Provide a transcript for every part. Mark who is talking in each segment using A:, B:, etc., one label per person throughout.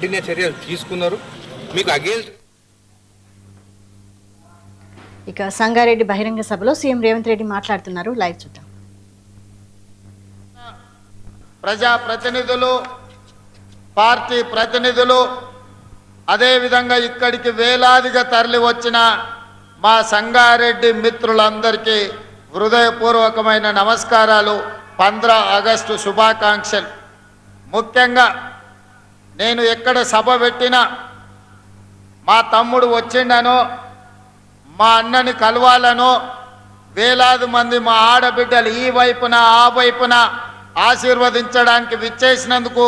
A: కఠిన చర్యలు తీసుకున్నారు. మీకు అగేన్స్ట్
B: ఇక సంగారెడ్డి బహిరంగ సభలో సీఎం రేవంత్ రెడ్డి మాట్లాడుతున్నారు. లైవ్ చూద్దాం.
C: ప్రజా ప్రతినిధులు, పార్టీ ప్రతినిధులు, అదేవిధంగా ఇక్కడికి వేలాదిగా తరలి వచ్చిన మా సంగారెడ్డి మిత్రులందరికీ హృదయపూర్వకమైన నమస్కారాలు, 15 ఆగస్టు శుభాకాంక్షలు. ముఖ్యంగా నేను ఎక్కడ సభ పెట్టినా మా తమ్ముడు వచ్చిండనో, మా అన్నని కలవాలనో, వేలాది మంది మా ఆడబిడ్డలు ఈ వైపున ఆ వైపున ఆశీర్వదించడానికి విచ్చేసినందుకు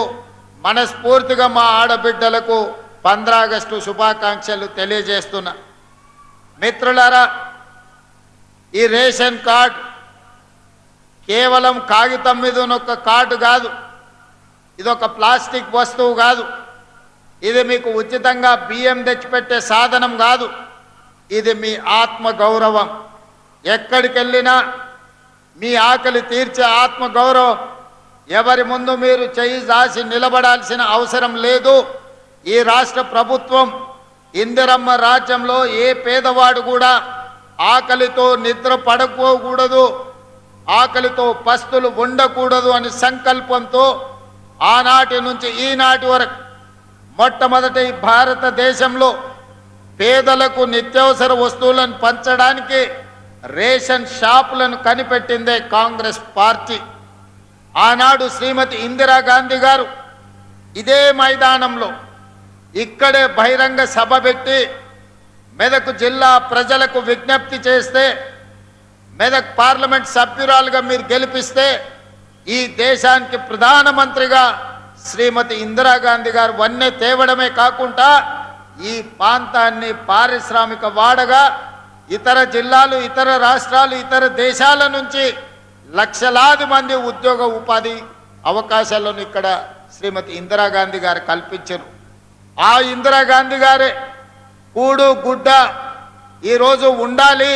C: మనస్ఫూర్తిగా మా ఆడబిడ్డలకు 15 ఆగస్టు శుభాకాంక్షలు తెలియజేస్తున్నా. మిత్రులారా, ఈ రేషన్ కార్డ్ కేవలం కాగితం మీద ఉన్న కార్డు కాదు, ఇదొక ప్లాస్టిక్ వస్తువు కాదు, ఇది మీకు ఉచితంగా బియ్యం తెచ్చిపెట్టే సాధనం కాదు, ఇది మీ ఆత్మ గౌరవం. ఎక్కడికి వెళ్ళినా మీ ఆకలి తీర్చే ఆత్మ గౌరవం. ఎవరి ముందు మీరు చేయి దాసి నిలబడాల్సిన అవసరం లేదు. ఈ రాష్ట్ర ప్రభుత్వం ఇందిరమ్మ రాజ్యంలో ఏ పేదవాడు కూడా ఆకలితో నిద్ర పడకూడదు, ఆకలితో పస్తులు ఉండకూడదు అని సంకల్పంతో ఆనాటి నుంచి ఈనాటి వరకు మొట్టమొదటి భారతదేశంలో పేదలకు నిత్యావసర వస్తువులను పంచడానికి రేషన్ షాపులను కనిపెట్టిందే కాంగ్రెస్ పార్టీ. ఆనాడు శ్రీమతి ఇందిరాగాంధీ గారు ఇదే మైదానంలో ఇక్కడే బహిరంగ సభ పెట్టి మెదక్ జిల్లా ప్రజలకు విజ్ఞప్తి చేస్తే, మెదక్ పార్లమెంట్ సభ్యురాలుగా మీరు గెలిపిస్తే ఈ దేశానికి ప్రధానమంత్రిగా శ్రీమతి ఇందిరాగాంధీ గారు వన్నె తేవడమే కాకుండా ఈ ప్రాంతాన్ని పారిశ్రామిక వాడగా ఇతర జిల్లాలు, ఇతర రాష్ట్రాలు, ఇతర దేశాల నుంచి లక్షలాది మంది ఉద్యోగ ఉపాధి అవకాశాలను ఇక్కడ శ్రీమతి ఇందిరాగాంధీ గారు కల్పించారు. ఆ ఇందిరాగాంధీ గారే కూడు గుడ్డ ఈరోజు ఉండాలి,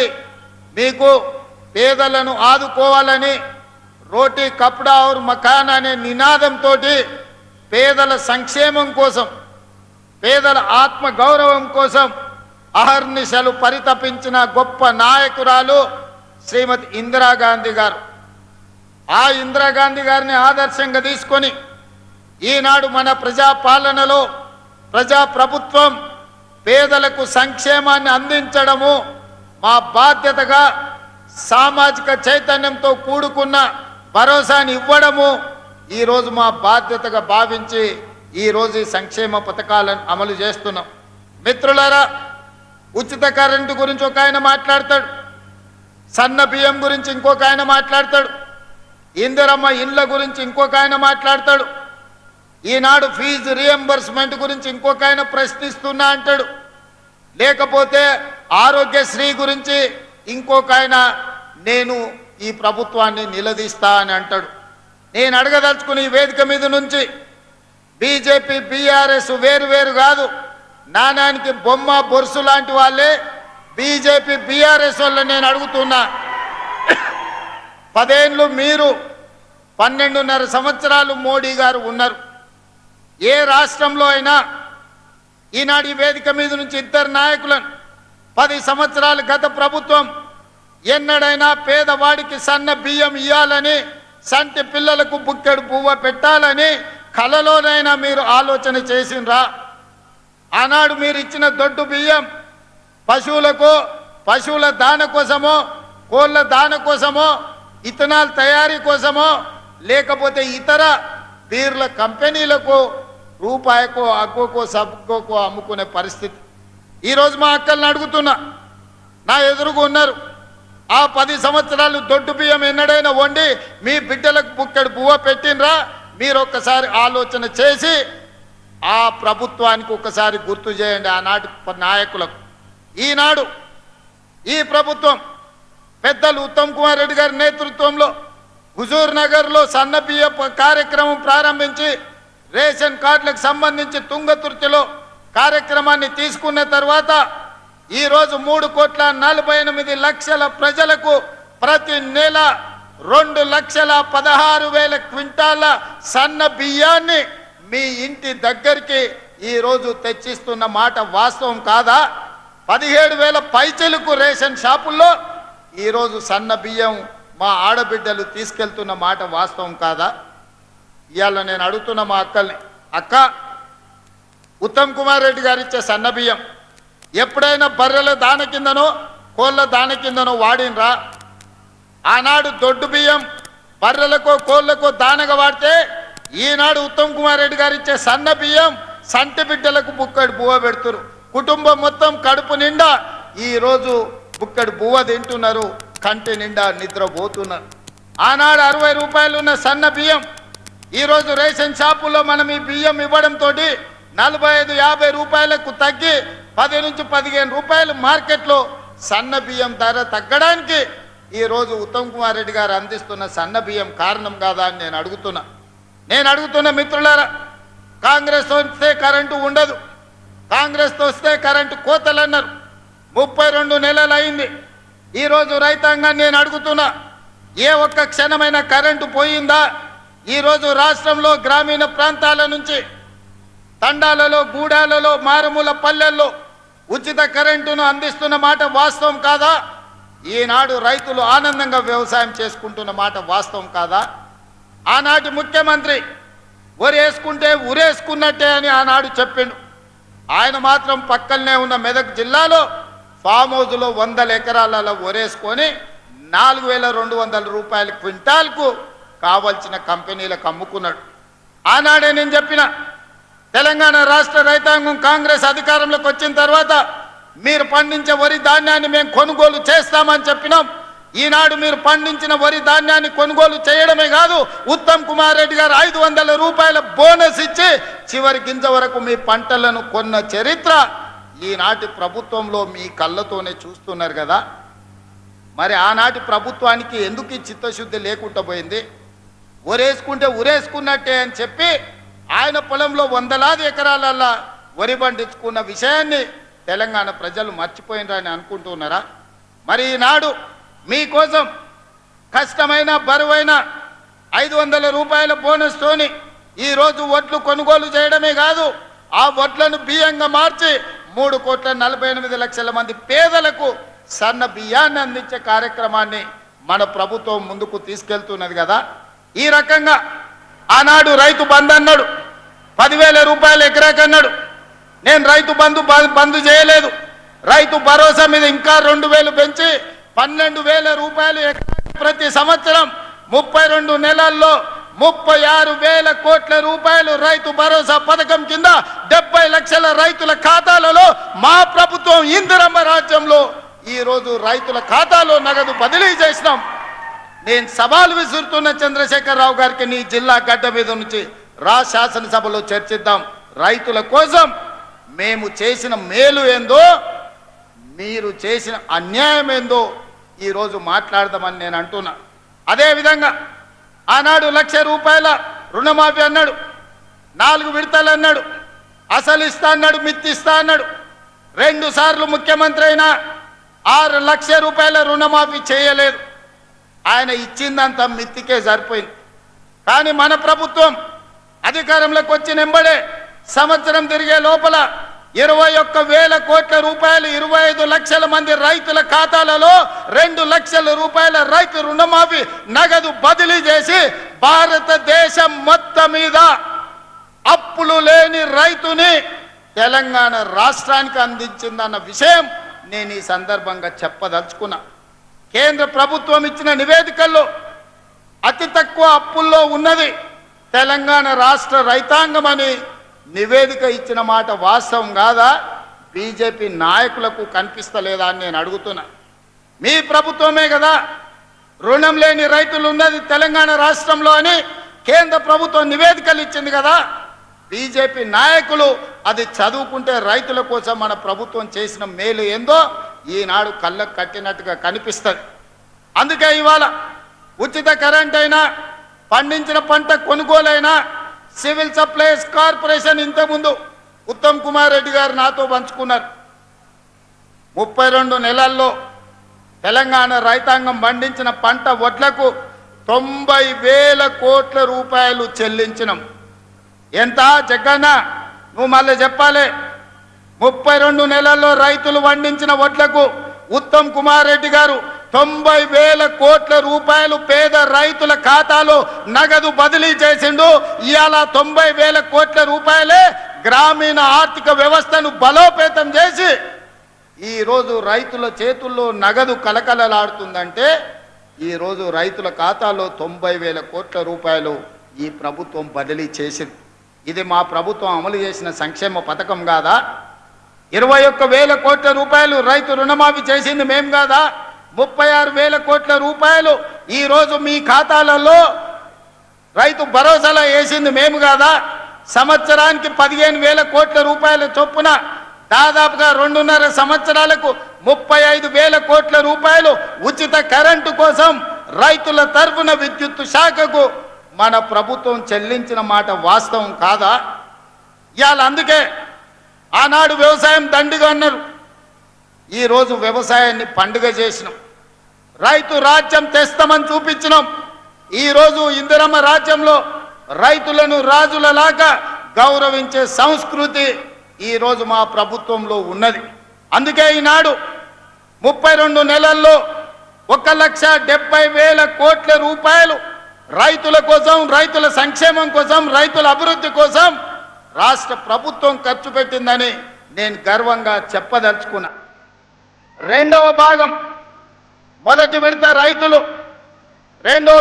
C: మీకు పేదలను ఆదుకోవాలని రోటీ కప్డా ఔర్ మకాన్ అనే నినాదంతో పేదల సంక్షేమం కోసం, పేదల ఆత్మ గౌరవం కోసం అహర్నిశలు పరితపించిన గొప్ప నాయకురాలు శ్రీమతి ఇందిరాగాంధీ గారు. ఆ ఇందిరాగాంధీ గారిని ఆదర్శంగా తీసుకొని ఈనాడు మన ప్రజాపాలనలో ప్రజాప్రభుత్వం పేదలకు సంక్షేమాన్ని అందించడము మా బాధ్యతగా, సామాజిక చైతన్యంతో కూడుకున్న భరోసాని ఇవ్వడము ఈరోజు మా బాధ్యతగా భావించి ఈరోజు ఈ సంక్షేమ పథకాలను అమలు చేస్తున్నాం. మిత్రులారా, ఉచిత కరెంటు గురించి ఒక ఆయన మాట్లాడతాడు, సన్న బియ్యం గురించి ఇంకొక ఆయన మాట్లాడతాడు, ఇందిరమ్మ ఇండ్ల గురించి ఇంకొక ఆయన మాట్లాడతాడు, ఈనాడు ఫీజు రియంబర్స్మెంట్ గురించి ఇంకొక ఆయన ప్రశ్నిస్తున్నా అంటాడు, లేకపోతే ఆరోగ్యశ్రీ గురించి ఇంకొక ఆయన నేను ఈ ప్రభుత్వాన్ని నిలదీస్తా అని అంటాడు. నేను అడగదలుచుకుని ఈ వేదిక మీద నుంచి బీజేపీ బీఆర్ఎస్ వేరు వేరు కాదు, నాణానికి బొమ్మ బొరుసు లాంటి వాళ్ళే బీజేపీ బీఆర్ఎస్ వల్ల నేను అడుగుతున్నా. 10 ఏళ్ళు మీరు, 12.5 సంవత్సరాలు మోడీ గారు ఉన్నారు. ఏ రాష్ట్రంలో అయినా ఈనాడు ఈ వేదిక మీద నుంచి ఇద్దరు నాయకులను 10 సంవత్సరాలు గత ప్రభుత్వం ఎన్నడైనా పేదవాడికి సన్న బియ్యం ఇవ్వాలని, సంటి పిల్లలకు బుక్కెడు పువ్వ పెట్టాలని కలలోనైనా మీరు ఆలోచన చేసిండ్రా? ఆనాడు మీరు ఇచ్చిన దొడ్డు బియ్యం పశువులకు, పశువుల దాన కోసమో, కోళ్ళ దాన కోసమో, ఇథనాల్ తయారీ కోసమో, లేకపోతే ఇతర బీర్ల కంపెనీలకు రూపాయకో అగ్గోకో సబ్బుకో అమ్ముకునే పరిస్థితి. ఈరోజు మా అక్కల్ని అడుగుతున్నా, నా ఎదురుగా ఉన్నారు, ఆ 10 సంవత్సరాలు దొడ్డు బియ్యం ఎన్నడైనా వండి మీ బిడ్డలకు బుక్కెడు పువ్వ పెట్టినరా? మీరు ఒక్కసారి ఆలోచన చేసి ఆ ప్రభుత్వానికి ఒకసారి గుర్తు చేయండి, ఆనాటి నాయకులకు. ఈనాడు ఈ ప్రభుత్వం పెద్దలు ఉత్తమ్ కుమార్ రెడ్డి గారి నేతృత్వంలో హుజూర్ నగర్లో సన్న బియ్య కార్యక్రమం ప్రారంభించి రేషన్ కార్డులకు సంబంధించి తుంగతుర్తిలో కార్యక్రమాన్ని తీసుకున్న తర్వాత ఈరోజు 3,48,00,000 ప్రజలకు ప్రతి నెల 2,16,000 క్వింటాల సన్న బియ్యాన్ని మీ ఇంటి దగ్గరికి ఈరోజు తెచ్చిస్తున్న మాట వాస్తవం కాదా? 17,000 పైచలకు రేషన్ షాపుల్లో ఈరోజు సన్న బియ్యం మా ఆడబిడ్డలు తీసుకెళ్తున్న మాట వాస్తవం కాదా? ఇవాళ నేను అడుగుతున్న మా అక్కల్ని, అక్క, ఉత్తమ్ కుమార్ రెడ్డి గారు ఇచ్చే సన్న బియ్యం ఎప్పుడైనా బర్రెల దాన కిందనో కోళ్ళ దాన కిందనో వాడినరా? ఆనాడు దొడ్డు బియ్యం బర్రెలకో కోళ్ళకో దానగా వాడితే ఈనాడు ఉత్తమ్ కుమార్ రెడ్డి గారు ఇచ్చే సన్న బియ్యం సంటి బిడ్డలకు బుక్కడి బువ్వ పెడుతురు. కుటుంబం మొత్తం కడుపు నిండా ఈరోజు బుక్కడి బువ్వ తింటున్నారు, కంటి నిండా నిద్రపోతున్నారు. ఆనాడు 60 రూపాయలు ఉన్న సన్న బియ్యం ఈరోజు రేషన్ షాపుల్లో మనం ఈ బియ్యం ఇవ్వడంతో 45-50 రూపాయలకు తగ్గి 10 నుంచి 15 రూపాయలు మార్కెట్లో సన్న బియ్యం ధర తగ్గడానికి ఈరోజు ఉత్తమ్ కుమార్ రెడ్డి గారు అందిస్తున్న సన్న బియ్యం కారణం కాదా అని నేను అడుగుతున్న మిత్రులారా, కాంగ్రెస్ వస్తే కరెంటు ఉండదు, కాంగ్రెస్ వస్తే కరెంటు కోతలు అన్నారు. 32 నెలలు అయింది. ఈరోజు రైతాంగాన్ని నేను అడుగుతున్నా, ఏ ఒక్క క్షణమైన కరెంటు పోయిందా? ఈరోజు రాష్ట్రంలో గ్రామీణ ప్రాంతాల నుంచి తండాలలో, గూడాలలో, మారుమూల పల్లెల్లో ఉచిత కరెంటును అందిస్తున్న మాట వాస్తవం కాదా? ఈనాడు రైతులు ఆనందంగా వ్యవసాయం చేసుకుంటున్న మాట వాస్తవం కాదా? ఆనాటి ముఖ్యమంత్రి ఒరేసుకుంటే ఉరేసుకున్నట్టే అని ఆనాడు చెప్పిండు. ఆయన మాత్రం పక్కనే ఉన్న మెదక్ జిల్లాలో ఫామ్ హౌస్లో 100 ఎకరాలలో ఒరేసుకొని 4,200 రూపాయల క్వింటాల్కు కావలసిన కంపెనీలకు అమ్ముకున్నాడు. ఆనాడే నేను చెప్పిన, తెలంగాణ రాష్ట్ర రైతాంగం కాంగ్రెస్ అధికారంలోకి వచ్చిన తర్వాత మీరు పండించే వరి ధాన్యాన్ని మేము కొనుగోలు చేస్తామని చెప్పినాం. ఈనాడు మీరు పండించిన వరి ధాన్యాన్ని కొనుగోలు చేయడమే కాదు, ఉత్తమ్ కుమార్ రెడ్డి గారు 500 రూపాయల బోనస్ ఇచ్చి చివరి గింజ వరకు మీ పంటలను కొన్న చరిత్ర ఈనాటి ప్రభుత్వంలో మీ కళ్ళతోనే చూస్తున్నారు కదా. మరి ఆనాటి ప్రభుత్వానికి ఎందుకు ఈ చిత్తశుద్ధి లేకుండా పోయింది? ఒరేసుకుంటే ఉరేసుకున్నట్టే అని చెప్పి ఆయన పొలంలో 100లాది ఎకరాలల్లా వరి పండించుకున్న విషయాన్ని తెలంగాణ ప్రజలు మర్చిపోయినారని అనుకుంటున్నారా? మరి ఈనాడు మీకోసం కష్టమైన బరువైన 500 రూపాయల బోనస్తోని ఈరోజు వడ్లు కొనుగోలు చేయడమే కాదు, ఆ వడ్లను బియ్యంగా మార్చి 3,48,00,000 మంది పేదలకు సన్న బియ్యాన్ని అందించే కార్యక్రమాన్ని మన ప్రభుత్వం ముందుకు తీసుకెళ్తున్నది కదా. ఈ రకంగా ఆనాడు రైతు బంధు అన్నాడు, 10,000 రూపాయలు ఎకరాకి అన్నాడు. నేను రైతు బంధు చేయలేదు, రైతు భరోసా మీద ఇంకా 2,000 పెంచి 12,000 రూపాయలు ఎకరాకి ప్రతి సంవత్సరం 32 నెలల్లో 36,000 కోట్ల రూపాయలు రైతు భరోసా పథకం కింద 70 లక్షల రైతుల ఖాతాలలో మా ప్రభుత్వం ఇందిరమ్మ రాజ్యంలో ఈరోజు రైతుల ఖాతాలో నగదు బదిలీ చేసినాం. నేను సవాలు విసురుతున్న చంద్రశేఖరరావు గారికి, నీ జిల్లా గడ్డ మీద నుంచి రా శాసనసభలో చర్చిద్దాం. రైతుల కోసం మేము చేసిన మేలు ఏందో, మీరు చేసిన అన్యాయం ఏందో ఈరోజు మాట్లాడదామని నేను అంటున్నా. అదేవిధంగా ఆనాడు 1,00,000 రూపాయల రుణమాఫీ అన్నాడు, 4 విడతలు అన్నాడు, అసలు ఇస్తా అన్నాడు, మిత్తి ఇస్తా అన్నాడు. 2 సార్లు ముఖ్యమంత్రి అయినా 6 లక్షల రూపాయల రుణమాఫీ చేయలేదు. ఆయన ఇచ్చిందంతా మిత్తికే సరిపోయింది. కానీ మన ప్రభుత్వం అధికారంలోకి వచ్చిన వెంబడే సంవత్సరం తిరిగే లోపల 21,000 కోట్ల రూపాయలు 25 లక్షల మంది రైతుల ఖాతాలలో 2 లక్షల రూపాయల రైతు రుణమాఫీ నగదు బదిలీ చేసి భారతదేశం మొత్తం మీద అప్పులు లేని రైతుని తెలంగాణ రాష్ట్రానికి అందించిందన్న విషయం నేను ఈ సందర్భంగా చెప్పదలుచుకున్నా. కేంద్ర ప్రభుత్వం ఇచ్చిన నివేదికల్లో అతి తక్కువ అప్పుల్లో ఉన్నది తెలంగాణ రాష్ట్ర రైతాంగం అని నివేదిక ఇచ్చిన మాట వాస్తవం కాదా? బీజేపీ నాయకులకు కనిపిస్తలేదా అని నేను అడుగుతున్నా. మీ ప్రభుత్వమే కదా రుణం లేని రైతులు ఉన్నది తెలంగాణ రాష్ట్రంలో అని కేంద్ర ప్రభుత్వం నివేదికలు ఇచ్చింది కదా. బీజేపీ నాయకులు అది చదువుకుంటే రైతుల కోసం మన ప్రభుత్వం చేసిన మేలు ఏందో ఈనాడు కళ్ళకు కట్టినట్టుగా కనిపిస్తుంది. అందుకే ఇవాళ ఉచిత కరెంట్ అయినా, పండించిన పంట కొనుగోలైనా, సివిల్ సప్లైస్ కార్పొరేషన్ ఇంతకుముందు ఉత్తమ్ కుమార్ రెడ్డి గారు నాతో పంచుకున్నారు. 32 నెలల్లో తెలంగాణ రైతాంగం పండించిన పంట వడ్లకు 90,000 కోట్ల రూపాయలు చెల్లించినాం. ఎంత జగన్న? నువ్వు మళ్ళీ చెప్పాలి. 32 నెలల్లో రైతులు పండించిన వడ్లకు ఉత్తమ్ కుమార్ రెడ్డి గారు 90,000 కోట్ల రూపాయలు పేద రైతుల ఖాతాలో నగదు బదిలీ చేసిండు. ఇవాళ 90,000 కోట్ల రూపాయలే గ్రామీణ ఆర్థిక వ్యవస్థను బలోపేతం చేసి ఈరోజు రైతుల చేతుల్లో నగదు కలకలలాడుతుందంటే ఈరోజు రైతుల ఖాతాలో 90,000 కోట్ల రూపాయలు ఈ ప్రభుత్వం బదిలీ చేసింది. ఇది మా ప్రభుత్వం అమలు చేసిన సంక్షేమ పథకం కాదా? 21,000 కోట్ల రూపాయలు రైతు రుణమాఫీ చేసింది మేం కాదా? 36,000 కోట్ల రూపాయలు ఈరోజు మీ ఖాతాలలో రైతు భరోసాలో వేసింది మేము కాదా? సంవత్సరానికి 15,000 కోట్ల రూపాయల చొప్పున దాదాపుగా 2.5 సంవత్సరాలకు 35,000 కోట్ల రూపాయలు ఉచిత కరెంటు కోసం రైతుల తరఫున విద్యుత్ శాఖకు మన ప్రభుత్వం చెల్లించిన మాట వాస్తవం కాదా? ఇవాళ అందుకే ఆనాడు వ్యవసాయం దండిగా అన్నారు, ఈరోజు వ్యవసాయాన్ని పండుగ చేసినాం. రైతు రాజ్యం తెస్తామని చూపించినాం. ఈరోజు ఇందిరమ్మ రాజ్యంలో రైతులను రాజులలాగా గౌరవించే సంస్కృతి ఈరోజు మా ప్రభుత్వంలో ఉన్నది. అందుకే ఈనాడు 32 నెలల్లో 1,70,000 కోట్ల రూపాయలు రైతుల కోసం, రైతుల సంక్షేమం కోసం, రైతుల అభివృద్ధి కోసం రాష్ట్ర ప్రభుత్వం ఖర్చు పెట్టిందని నేను గర్వంగా చెప్పదలుచుకున్నా. రెండవ భాగం, మొదటి విడత రైతులు, రెండవ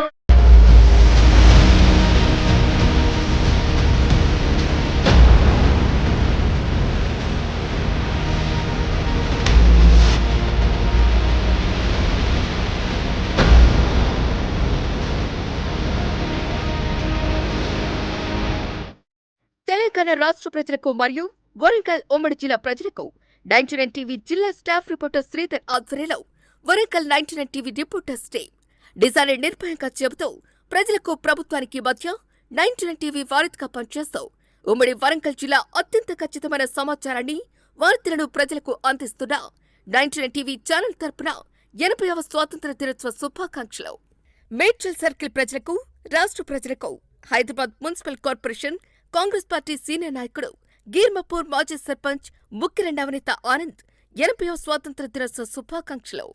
D: తెలంగాణ రాష్ట్ర ప్రజలకు మరియు వరంగల్ ఉమ్మడి జిల్లా ప్రజలకు 99 టీవీ జిల్లా స్టాఫ్ రిపోర్టర్ శ్రీధర్ ఆధ్వర్యంలో Warangal 99 TV reporters day design నిర్భయంగా చెబుతూ ప్రజలకు ప్రభుత్వానికి మధ్య 99 టీవీ వారధిగా పనిచేస్తూ ఉమ్మడి వరంగల్ జిల్లా అత్యంత ఖచ్చితమైన సమాచారాన్ని, వార్తలను ప్రజలకు అందిస్తున్న 99 టీవీ ఛానల్ తరపున 80వ స్వాతంత్ర దినోత్సవ శుభాకాంక్షలు. మేడ్చల్ సర్కిల్ ప్రజలకు, రాష్ట్ర ప్రజలకు, Hyderabad municipal corporation Congress party senior నాయకుడు, గీర్మపూర్ మాజీ సర్పంచ్ ముక్కిరెడ్డి నవనీత ఆనంద్ 80వ స్వాతంత్ర దినోత్సవ శుభాకాంక్షలు.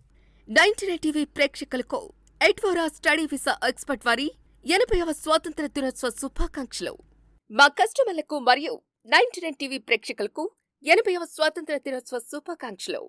D: 99 టీవీ ప్రేక్షకులకు ఎడ్వోరా స్టడీ వీసా ఎక్స్పర్ట్ వారి 80వ స్వాతంత్ర దినోత్సవ శుభాకాంక్షలు. మా కస్టమర్లకు మరియు 99 టీవీ ప్రేక్షకులకు 80వ స్వాతంత్ర దినోత్సవ శుభాకాంక్షలు.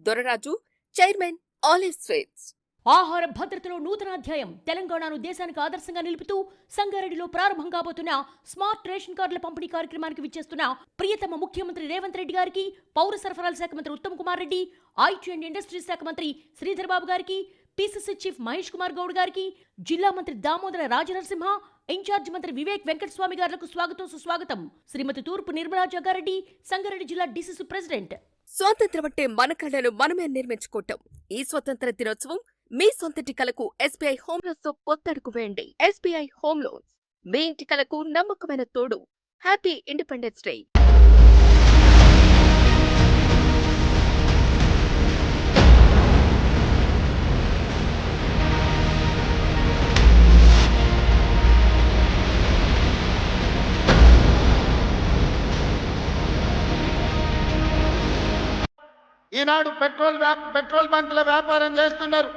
D: Doraraju, chairman, olive sweets.
E: ఆహార భద్రతలో నూతన అధ్యాయం. తెలంగాణను దేశానికి ఆదర్శంగా నిలుపుతూ సంగారెడ్డిలో ప్రారంభం కాబోతున్న స్మార్ట్ రేషన్ కార్డుల పంపిణీ కార్యక్రమానికి విచ్చేస్తున్న ప్రియతమ ముఖ్యమంత్రి రేవంత్ రెడ్డి గారికి, పౌర సరఫరాల శాఖ మంత్రి Uttam Kumar Reddy, IT and industries శాఖ మంత్రి శ్రీధర్ బాబు గారికి, పిసిసి చీఫ్ మహేష్ కుమార్ గౌడ్ గారికి, జిల్లా మంత్రి దామోదర రాజనరసింహ, ఇన్ఛార్జ్ మంత్రి వివేక్ వెంకటస్వామి గారులకు స్వాగతం సుస్వాగతం. శ్రీమతి తూర్పు నిర్మలా జగ్గారెడ్డి, సంగారెడ్డి జిల్లా డిసిసి ప్రెసిడెంట్.
D: స్వాతంత్ర్యం అంటే మన కళను మనమే నిర్మించుకోవటం. ఈ స్వతంత్ర దినోత్సవం మీ సొంతటి కలకు ఎస్బీఐ హోమ్ లోన్స్ తో పొత్తడుకు వేయండి. ఎస్బీఐ హోమ్ లోన్స్ మీ ఇంటి కలకు నమ్మకమైన తోడు. Happy independence day.
C: Eenadu petrol బంకుల వ్యాపారం చేస్తున్నారు.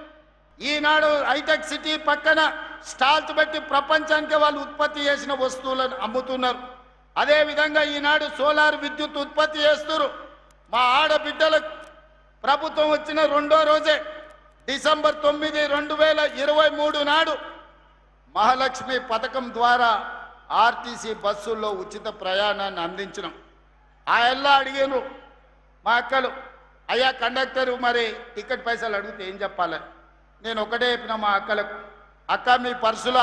C: ఈనాడు హైటెక్ సిటీ పక్కన స్టాల్స్ పెట్టి ప్రపంచానికి వాళ్ళు ఉత్పత్తి చేసిన వస్తువులను అమ్ముతున్నారు. అదేవిధంగా ఈనాడు సోలార్ విద్యుత్ ఉత్పత్తి చేస్తున్నారు. మా ఆడబిడ్డలకు ప్రభుత్వం వచ్చిన రెండో రోజే డిసెంబర్ 9, 2023 నాడు మహాలక్ష్మి పథకం ద్వారా ఆర్టీసీ బస్సుల్లో ఉచిత ప్రయాణాన్ని అందించినాం. ఆ ఎల్లా అడిగారు మా అక్కలు, అయ్యా కండక్టరు మరి టికెట్ పైసలు అడిగితే ఏం చెప్పాలి? నేను ఒకటే చెప్పిన మా అక్కలకు, అక్క మీ పర్సులో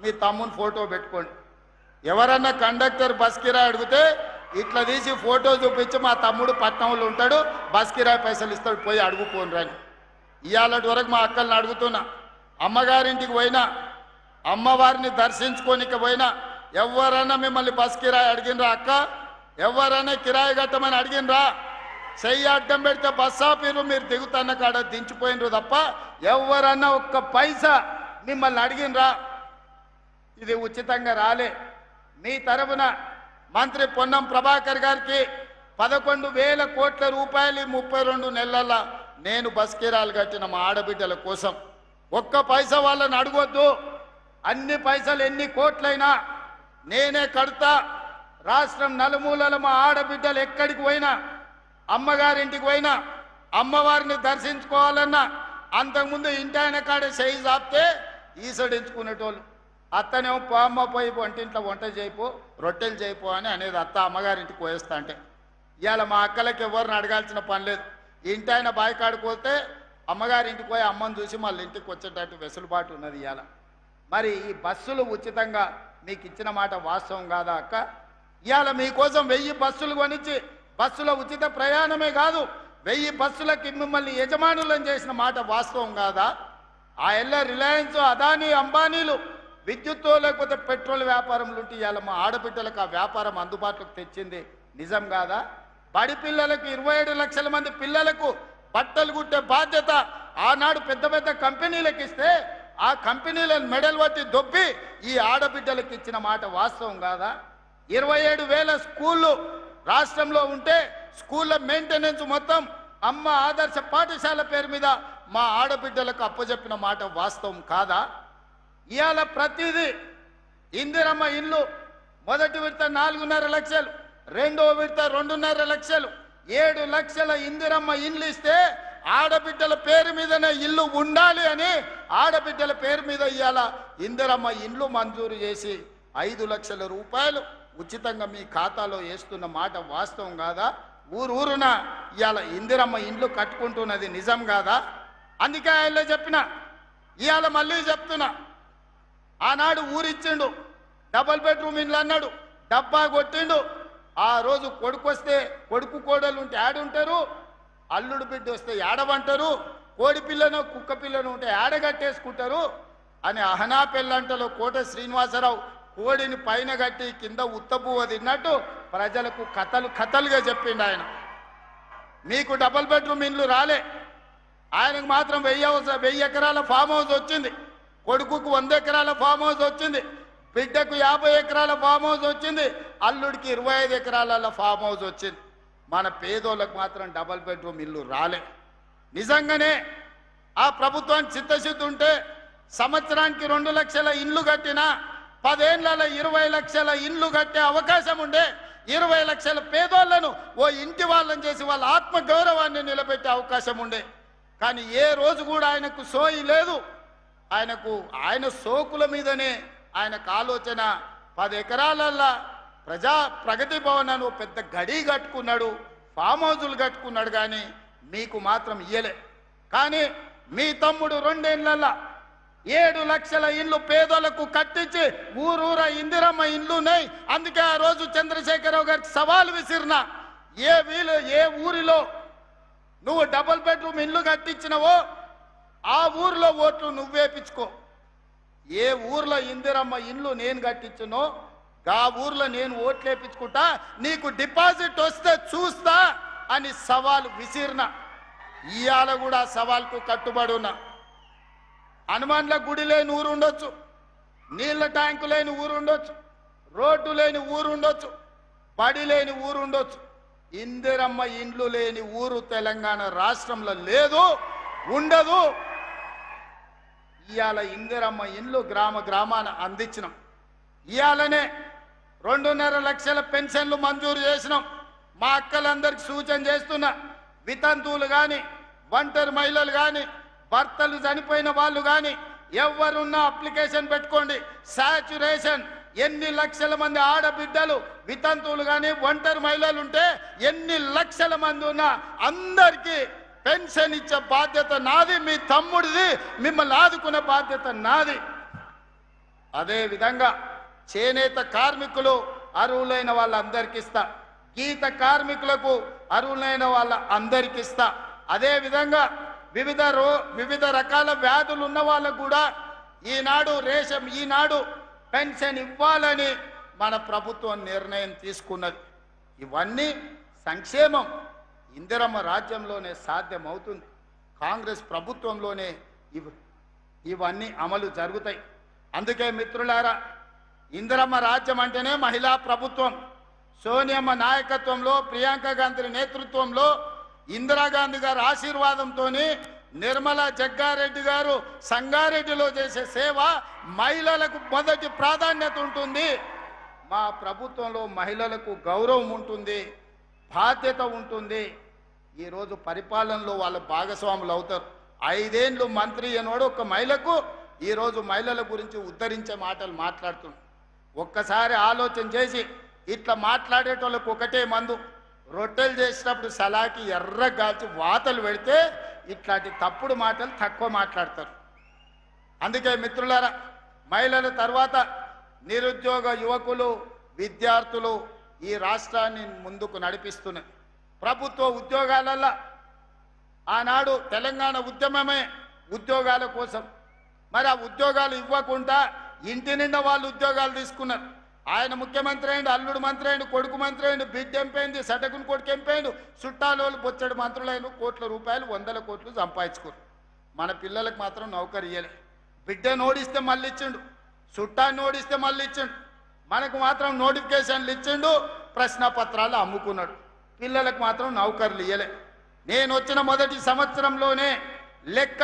C: మీ తమ్ముని ఫోటో పెట్టుకోండి. ఎవరన్నా కండక్టర్ బస్ కిరాయి అడిగితే ఇట్లా తీసి ఫోటో చూపించి మా తమ్ముడు పట్నంలో ఉంటాడు, బస్ కిరాయి పైసలు ఇస్తాడు, పోయి అడుగుపోను రాని. ఇవాళటి వరకు మా అక్కల్ని అడుగుతున్నా, అమ్మగారింటికి పోయినా, అమ్మవారిని దర్శించుకోనికి పోయినా ఎవరన్నా మిమ్మల్ని బస్ కిరాయి అడిగినరా? అక్క ఎవరన్నా కిరాయి కట్టమని అడిగినరా? చెయ్యి అడ్డం పెడితే బస్ ఆపీరు, మీరు దిగుతున్న కాడ దించిపోయినరు తప్ప ఎవరన్నా ఒక్క పైసా మిమ్మల్ని అడిగినరా? ఇది ఉచితంగా రాలే. మీ తరఫున మంత్రి పొన్నం ప్రభాకర్ గారికి 11,000 కోట్ల రూపాయలు 32 నెలల నేను బస్కీరాలు కట్టిన మా ఆడబిడ్డల కోసం. ఒక్క పైసా వాళ్ళని అడగొద్దు. అన్ని పైసలు ఎన్ని కోట్లైనా నేనే కడతా. రాష్ట్రం నలుమూలల మా ఆడబిడ్డలు ఎక్కడికి పోయినా, అమ్మగారింటికి పోయినా, అమ్మవారిని దర్శించుకోవాలన్నా అంతకుముందు ఇంటి ఆయన కాడే చేయి చాపితే ఈసడించుకునేటోళ్ళు. అత్తనేమో అమ్మ పోయి వంటింట్లో వంట చేయిపో, రొట్టెలు చేయిపో అని అనేది అత్త అమ్మగారింటికి పోయేస్తా అంటే. ఇవాళ మా అక్కలకి ఎవరిని అడగాల్సిన పని లేదు. ఇంటి ఆయన బాయికాడికి పోతే అమ్మగారింటికి పోయి అమ్మని చూసి మళ్ళీ ఇంటికి వచ్చేటట్టు వెసులుబాటు ఉన్నది ఇవాళ. మరి ఈ బస్సులు ఉచితంగా మీకు ఇచ్చిన మాట వాస్తవం కాదా అక్క? ఇవాళ మీకోసం 1000 బస్సులు కొనిచ్చి బస్సులో ఉచిత ప్రయాణమే కాదు 1000 బస్సులకి మిమ్మల్ని యజమానులను చేసిన మాట వాస్తవం కాదా? ఆ ఎల్ల రిలయన్స్, అదానీ, అంబానీలు విద్యుత్తో లేకపోతే పెట్రోల్ వ్యాపారంలో ఉంటే ఇవాళ మా ఆడబిడ్డలకు ఆ వ్యాపారం అందుబాటులోకి తెచ్చింది నిజం కాదా? బడి పిల్లలకు 27 లక్షల మంది పిల్లలకు బట్టలు కుట్టే బాధ్యత ఆనాడు పెద్ద పెద్ద కంపెనీలకు ఇస్తే ఆ కంపెనీలను మెడల్ పట్టి దొబ్బి ఈ ఆడబిడ్డలకు ఇచ్చిన మాట వాస్తవం కాదా? 27,000 స్కూళ్ళు రాష్ట్రంలో ఉంటే స్కూళ్ళ మెయింటెనెన్స్ మొత్తం అమ్మ ఆదర్శ పాఠశాల పేరు మీద మా ఆడబిడ్డలకు అప్పచెప్పిన మాట వాస్తవం కాదా? ఇవాళ ప్రతిదీ ఇందిరమ్మ ఇల్లు మొదటి విడత 4.5 లక్షలు, రెండో విడత 2.5 లక్షలు, 7 లక్షల ఇందిరమ్మ ఇల్లు ఇస్తే ఆడబిడ్డల పేరు మీదనే ఇల్లు ఉండాలి అని ఆడబిడ్డల పేరు మీద ఇవాళ ఇందిరమ్మ ఇల్లు మంజూరు చేసి 5 లక్షల రూపాయలు ఉచితంగా మీ ఖాతాలో వేస్తున్న మాట వాస్తవం కాదా? ఊరున ఇవాళ ఇందిరమ్మ ఇండ్లు కట్టుకుంటున్నది నిజం కాదా? అందుకే ఆయన చెప్పిన, ఇవాళ మళ్ళీ చెప్తున్నా, ఆనాడు ఊరిచ్చిండు, డబల్ బెడ్రూమ్ ఇండ్లు అన్నాడు, డబ్బా కొట్టిండు. ఆ రోజు కొడుకు వస్తే కొడుకు కోడలు ఉంటే ఆడుంటారు, అల్లుడు బిడ్డ వస్తే ఆడవంటారు, కోడి పిల్లను కుక్క పిల్లను ఉంటే ఆడగట్టేసుకుంటారు అని అహనా పెళ్ళంటలో కోట శ్రీనివాసరావు కోడిని పైన కట్టి కింద ఉత్తపువ్వ తిన్నట్టు ప్రజలకు కథలుగా చెప్పిండు ఆయన. మీకు డబల్ బెడ్రూమ్ ఇండ్లు రాలే, ఆయనకు మాత్రం 1000 ఎకరాల ఫామ్ హౌస్ వచ్చింది, కొడుకుకు 100 ఎకరాల ఫామ్ హౌస్ వచ్చింది, బిడ్డకు 50 ఎకరాల ఫామ్ హౌస్ వచ్చింది, అల్లుడికి 25 ఎకరాల ఫామ్ హౌస్ వచ్చింది. మన పేదోళ్ళకు మాత్రం డబల్ బెడ్రూమ్ ఇల్లు రాలే. నిజంగానే ఆ ప్రభుత్వానికి చిత్తశుద్ధి ఉంటే సంవత్సరానికి 2 లక్షల ఇండ్లు కట్టినా 10 ఏళ్లలో 20 లక్షల ఇండ్లు కట్టే అవకాశం ఉండే, 20 లక్షల పేదోళ్లను ఓ ఇంటి వాళ్ళని చేసి వాళ్ళ ఆత్మ గౌరవాన్ని నిలబెట్టే అవకాశం ఉండే. కానీ ఏ రోజు కూడా ఆయనకు సోయి లేదు. ఆయన సోకుల మీదనే ఆయనకు ఆలోచన. 10 ఎకరాలల్లా ప్రగతి భవన్ అని పెద్ద గడి కట్టుకున్నాడు, ఫామ్ హౌజులు కట్టుకున్నాడు, కానీ మీకు మాత్రం ఇయ్యలే. కానీ మీ తమ్ముడు 2 ఏళ్లల్లా 7 లక్షల ఇండ్లు పేదలకు కట్టించి ఊరూర ఇందిరమ్మ ఇండ్లున్నాయి. అందుకే ఆ రోజు చంద్రశేఖరరావు గారికి సవాల్ విసిరిన, ఏ ఊరిలో నువ్వు డబుల్ బెడ్రూమ్ ఇండ్లు కట్టించినవో ఆ ఊర్లో ఓట్లు నువ్వేపించుకో, ఏ ఊర్లో ఇందిరమ్మ ఇండ్లు నేను కట్టించునో ఆ ఊర్లో నేను ఓట్లు వేపించుకుంటా, నీకు డిపాజిట్ వస్తే చూస్తా అని సవాల్ విసిరిన. ఇవాళ కూడా సవాల్కు కట్టుబడి ఉన్నా. హనుమాన్ల గుడి లేని ఊరు ఉండొచ్చు, నీళ్ల ట్యాంకు లేని ఊరు ఉండొచ్చు, రోడ్డు లేని ఊరు ఉండొచ్చు, బడి లేని ఊరు ఉండొచ్చు, ఇందిరమ్మ ఇండ్లు లేని ఊరు తెలంగాణ రాష్ట్రంలో లేదు, ఉండదు. ఇవాళ ఇందిరమ్మ ఇండ్లు గ్రామాన అందించినాం. ఇవాళనే 2.5 లక్షల పెన్షన్లు మంజూరు చేసినాం. మా అక్కలందరికీ సూచన చేస్తున్నా, వితంతువులు కానీ, ఒంటరి మహిళలు కానీ, భర్తలు చనిపోయిన వాళ్ళు కానీ ఎవరున్నా అప్లికేషన్ పెట్టుకోండి. సాచ్యురేషన్ ఎన్ని లక్షల మంది ఆడబిడ్డలు వితంతువులు కానీ ఒంటరి మహిళలు ఉంటే ఎన్ని లక్షల మంది ఉన్నా అందరికీ పెన్షన్ ఇచ్చే బాధ్యత నాది, మీ తమ్ముడిది, మిమ్మల్ని ఆదుకునే బాధ్యత నాది. అదే విధంగా చేనేత కార్మికులు అర్హులైన వాళ్ళందరికీ ఇస్తా, గీత కార్మికులకు అర్హులైన వాళ్ళ అందరికీ ఇస్తా. అదే విధంగా వివిధ రకాల వ్యాధులు ఉన్న వాళ్ళకు కూడా ఈనాడు పెన్షన్ ఇవ్వాలని మన ప్రభుత్వం నిర్ణయం తీసుకున్నది. ఇవన్నీ సంక్షేమం ఇందిరమ్మ రాజ్యంలోనే సాధ్యమవుతుంది, కాంగ్రెస్ ప్రభుత్వంలోనే ఇవన్నీ అమలు జరుగుతాయి. అందుకే మిత్రులారా, ఇందిరమ్మ రాజ్యం అంటేనే మహిళా ప్రభుత్వం. సోనియమ్మ నాయకత్వంలో, ప్రియాంక గాంధీ నేతృత్వంలో, ఇందిరాగాంధీ గారి ఆశీర్వాదంతో నిర్మలా జగ్గారెడ్డి గారు సంగారెడ్డిలో చేసే సేవ మహిళలకు మొదటి ప్రాధాన్యత ఉంటుంది. మా ప్రభుత్వంలో మహిళలకు గౌరవం ఉంటుంది, బాధ్యత ఉంటుంది. ఈరోజు పరిపాలనలో వాళ్ళ భాగస్వాములు అవుతారు. 5 ఏళ్ళు మంత్రి అనోడు ఒక మహిళకు ఈరోజు మహిళల గురించి ఉద్ధరించే మాటలు మాట్లాడుతున్నాడు. ఒక్కసారి ఆలోచన చేసి ఇట్లా మాట్లాడేటోళ్ళకు ఒకటే మందు, రొట్టెలు చేసినప్పుడు సలాకి ఎర్రగాల్చి వాతలు పెడితే ఇట్లాంటి తప్పుడు మాటలు తక్కువ మాట్లాడతారు. అందుకే మిత్రులారా, మహిళల తర్వాత నిరుద్యోగ యువకులు, విద్యార్థులు ఈ రాష్ట్రాన్ని ముందుకు నడిపిస్తున్నారు. ప్రభుత్వ ఉద్యోగాలల్లో ఆనాడు తెలంగాణ ఉద్యమమే ఉద్యోగాల కోసం. మరి ఆ ఉద్యోగాలు ఇవ్వకుండా ఇంటి నిండా వాళ్ళు ఉద్యోగాలు తీసుకున్నారు. ఆయన ముఖ్యమంత్రి అయిండు, అల్లుడు మంత్రి అయిండు, కొడుకు మంత్రి అయిండు, బిడ్డ ఎంపైంది, సటకుని కొడుకు ఎంపైండు, చుట్టాలోళ్ళు బొచ్చడు మంత్రులైన కోట్ల రూపాయలు 100 కోట్లు సంపాదించుకోరు. మన పిల్లలకు మాత్రం నౌకరు ఇయ్యలే. బిడ్డను ఓడిస్తే మళ్ళీ ఇచ్చిండు, చుట్టాన్ని ఓడిస్తే మళ్ళీ ఇచ్చిండు. మనకు మాత్రం నోటిఫికేషన్లు ఇచ్చిండు, ప్రశ్నపత్రాలు అమ్ముకున్నాడు. పిల్లలకు మాత్రం నౌకర్లు ఇయ్యలే. నేను వచ్చిన మొదటి సంవత్సరంలోనే లెక్క